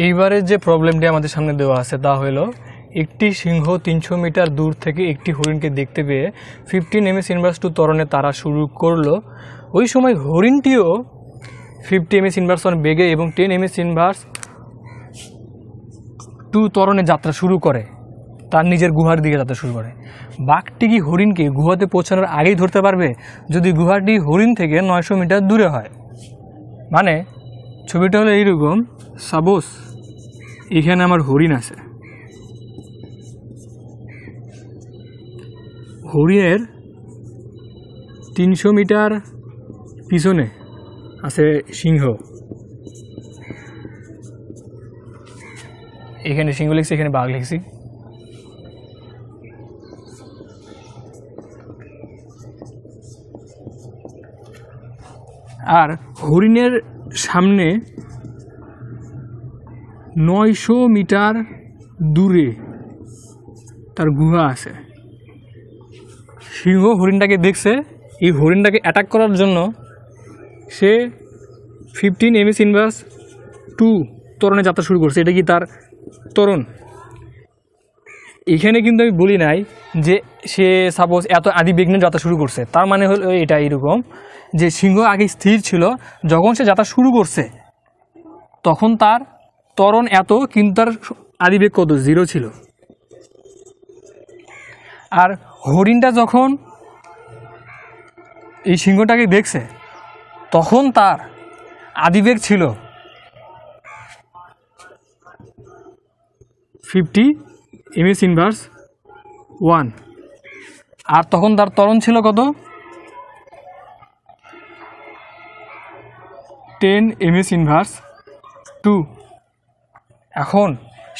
এইবারে যে প্রবলেমটি আমাদের সামনে দেওয়া আছে তা হলো একটি সিংহ 300 মিটার দূর থেকে একটি হরিণকে দেখতে পেয়ে 15 ms ইনভার্স টু ত্বরণে তাড়া শুরু করলো। ওই সময় হরিণটিও 50 ms ইনভার্স 1 বেগে এবং 10 ms ইনভার্স 2 ত্বরণে যাত্রা শুরু করে, তার নিজের গুহার দিকে যাত্রা শুরু করে। বাঘটি কি হরিণকে গুহাতে পৌঁছানোর আগেই ধরতে পারবে যদি গুহাটি হরিণ থেকে 900 মিটার দূরে হয়? মানে ছবিটা হলো এইরকম, সাপোজ এখানে আমার হরিণ আছে, হরিণের 300 মিটার পিছনে আছে সিংহ। এখানে সিংহ লিখছি, এখানে বাঘ লিখছি। আর হরিণের সামনে 900 মিটার দূরে তার গুহা আছে। সিংহ হরিণটাকে দেখছে, এই হরিণটাকে অ্যাটাক করার জন্য সে 15 ms ইনভার্স 2 ত্বরণে যাত্রা শুরু করছে। এটা কি তার ত্বরণ? এখানে কিন্তু আমি বলি নাই যে সে সাপোজ এত আদি বেগ নিয়ে যাত্রা শুরু করছে, তার মানে হলো এটা এরকম যে সিংহ আগে স্থির ছিল, যখন সে যাত্রা শুরু করছে তখন তার ত্বরণ এত, কিন্তু তার আদিবেগ কত? 0 ছিল। আর হরিণটা যখন এই সিংহটাকে দেখছে তখন তার আদিবেগ ছিল 50 ms ইনভার্স 1, আর তখন তার ত্বরণ ছিল কত? 10 ms ইনভার্স 2। এখন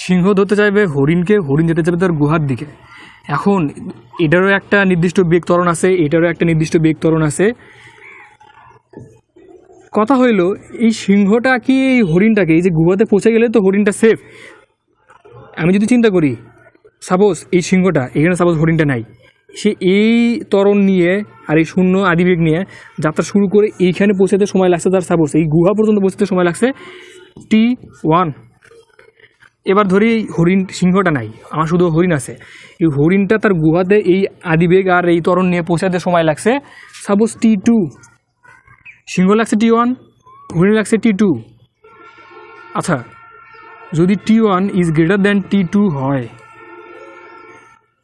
সিংহ ধরতে চাইবে হরিণকে, হরিণ যেতে চাইবে তার গুহার দিকে। এখন এটারও একটা নির্দিষ্ট বেগ ত্বরণ আছে, এটারও একটা নির্দিষ্ট বেগ ত্বরণ আছে। কথা হইল এই সিংহটা কি এই হরিণটাকে, এই যে গুহাতে পৌঁছে গেলে তো হরিণটা সেফ। আমি যদি চিন্তা করি সাপোজ এই সিংহটা এখানে, সাপোজ হরিণটা নাই, সে এই ত্বরণ নিয়ে আর এই শূন্য আদিবেগ নিয়ে যাত্রা শুরু করে এইখানে পৌঁছাতে সময় লাগছে তার, সাপোজ এই গুহা পর্যন্ত পৌঁছাতে সময় লাগছে t1। এবার ধরি এই হরিণ, সিংহটা নাই, আমার শুধু হরিণ আছে। এই হরিণটা তার গুহাতে এই আদিবেগ আর এই ত্বরণ নিয়ে পৌঁছাতে সময় লাগছে সাপোজ t2। সিংহ লাগছে t1, হরিণ লাগছে t2। আচ্ছা, যদি t1 is greater than t2 হয়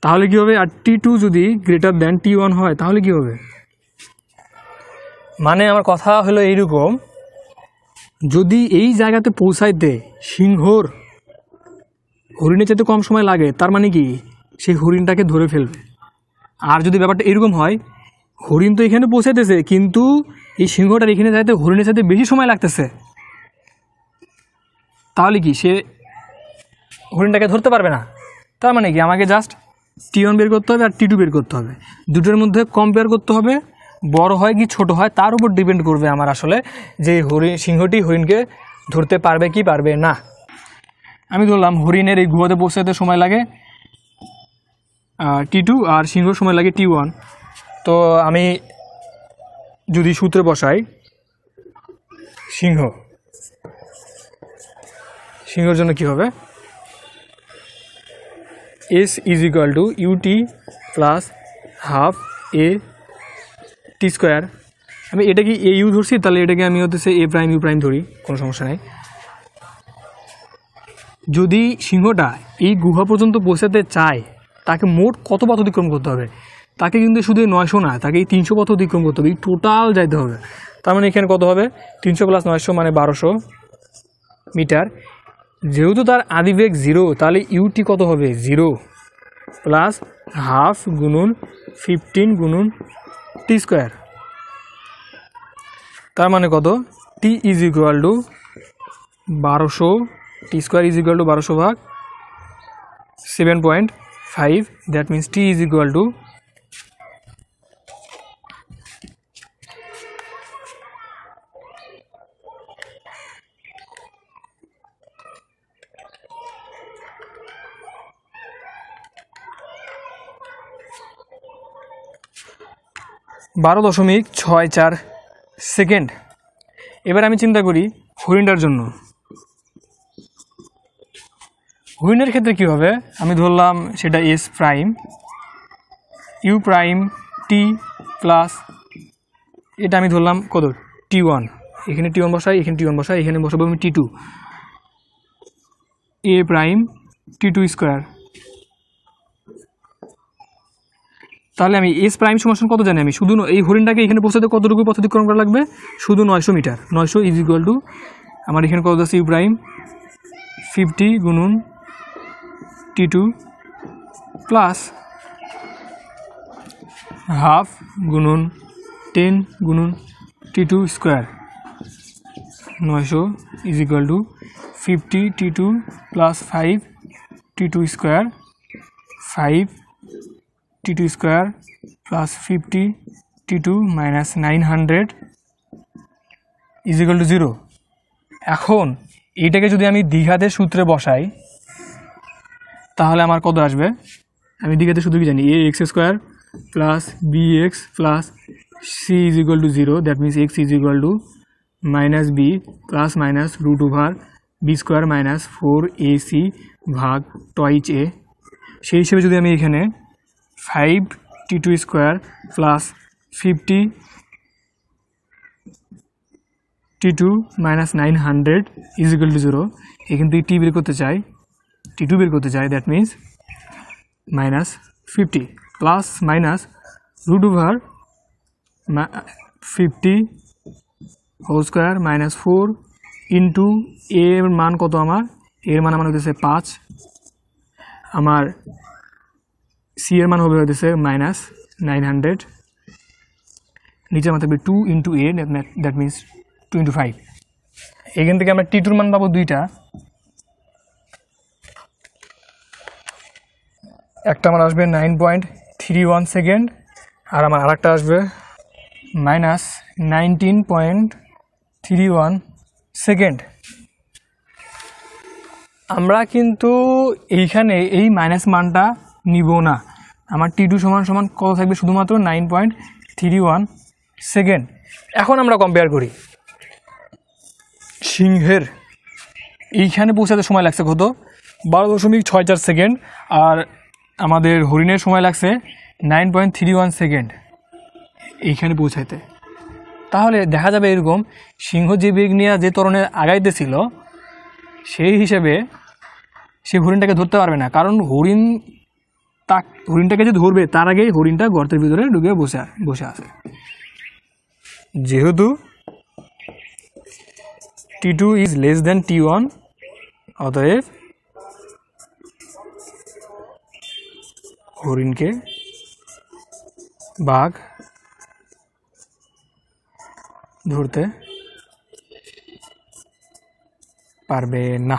তাহলে কী হবে? আর t2 যদি গ্রেটার দ্যান t1 হয় তাহলে কী হবে? মানে আমার কথা হলো এইরকম, যদি এই জায়গাতে পৌঁছাইতে সিংহর হরিণের চাইতে কম সময় লাগে, তার মানে কি সেই হরিণটাকে ধরে ফেলবে। আর যদি ব্যাপারটা এরকম হয়, হরিণ তো এখানে পৌঁছাইতেছে কিন্তু এই সিংহটার এখানে যাইতে হরিণের সাথে বেশি সময় লাগতেছে, তাহলে কি সে হরিণটাকে ধরতে পারবে না। তার মানে কি আমাকে জাস্ট t1 বের করতে হবে আর t2 বের করতে হবে, দুটোর মধ্যে কম্পেয়ার করতে হবে। বড় হয় কি ছোট হয় তার উপর ডিপেন্ড করবে আমার আসলে যে সিংহটি হরিণকে ধরতে পারবে কি পারবে না। আমি ধরলাম হরিণের এই গুহাতে পৌঁছাতে সময় লাগে t2 আর সিংহর সময় লাগে t1। তো আমি যদি সূত্রে বসাই, সিংহর জন্য কি হবে? s is equal two ut plus half a t square. আমি এটাকে এ ইউ ধরছি, তাহলে এটাকে আমি হতেছে a প্রাইম ইউ প্রাইম ধরি, কোনো সমস্যা নাই। যদি সিংহটা এই গুহা পর্যন্ত পৌঁছাতে চায় তাকে মোট কত পথ অতিক্রম করতে হবে? তাকে কিন্তু শুধু 900 না, তাকে এই 300 পথ অতিক্রম করতে হবে, এই টোটাল যাইতে হবে। তার মানে এখানে কত হবে? 300 প্লাস 900 মানে 1200 মিটার। যেহেতু তার আদিবেগ 0, তাহলে ইউটি কত হবে? 0 প্লাস হাফ গুণন 15 গুণন টি স্কোয়ার। তার মানে কত? T is equal to 1200, t square is equal to 1200 ভাগ 7.5, that means t is equal to 12.64 second. এবার আমি চিন্তা করি হরিণটার জন্য। হরিণের ক্ষেত্রে কী হবে, আমি ধরলাম সেটা S prime you prime T plus, এটা আমি ধরলাম কত T1, এখানে T1 বসাই, এখানে T1 বসাই, এখানে বসাবো আমি T2, এ প্রাইম T2 স্কোয়ার। তাহলে আমি এস প্রাইম সমান কত জানি, আমি শুধু এই হরিণটাকে এখানে পৌঁছাতে কতটুকু পথ অতিক্রম করা লাগবে, শুধু 900 মিটার। 900 ইজ ইকুয়াল টু আমার এখানে কত আছে ইউ প্রাইম 50 গুণন T2 প্লাস হাফ গুণন 10 গুণন T2 square. 900 is equal two 50 T2 plus 5 T2 square, 5 T2 square plus 50 T2 minus 900 is equal to 0। এখন এইটাকে যদি আমি দ্বিঘাতের সূত্রে বসাই তাহলে আমার কত আসবে, আমি দ্বিঘাতের সূত্র কি জানি, a x square plus b x plus c is equal to 0, that means x is equal to minus b plus minus root over b square minus 4ac ভাগ টয়েচ এ। সেই হিসেবে যদি আমি এখানে 5 T2 square plus 50 T2 minus 900 is equal to 0, এখান থেকে টি বের করতে চাই, T2 বের করতে চাই, that means minus 50 plus minus root over 50 whole square minus 4 into এর মান কত, আমার এর মান আমার হতেছে 5, আমার সি এর মান হবে হতেছে মাইনাস 900, নিচের মান থাকবে 2 into A, that means 2 into 5। এখান থেকে আমরা T2 মান পাবো দুইটা, একটা আমার আসবে 9.31 সেকেন্ড আর আমার আরেকটা আসবে মাইনাস 19.31 সেকেন্ড। আমরা কিন্তু এইখানে এই মাইনাস মানটা নিব না, আমার T2 সমান সমান কত থাকবে, শুধুমাত্র 9.31 সেকেন্ড। এখন আমরা কম্পেয়ার করি, সিংহের এইখানে পৌঁছাতে সময় লাগছে কত 12.64 সেকেন্ড, আর আমাদের হরিণের সময় লাগছে 9.31 সেকেন্ড এইখানে পৌঁছাইতে। তাহলে দেখা যাবে এরকম সিংহ যে বেগ নিয়ে যে ত্বরণে আগাইতেছিল সেই হিসেবে সে হরিণটাকে ধরতে পারবে না, কারণ হরিণটাকে যে ধরবে তার আগেই হরিণটা গর্তের ভিতরে ঢুকে বসে আছে। যেহেতু T2 is less than T1, অতএব হরিণকে বাঘ ধরতে পারবে না।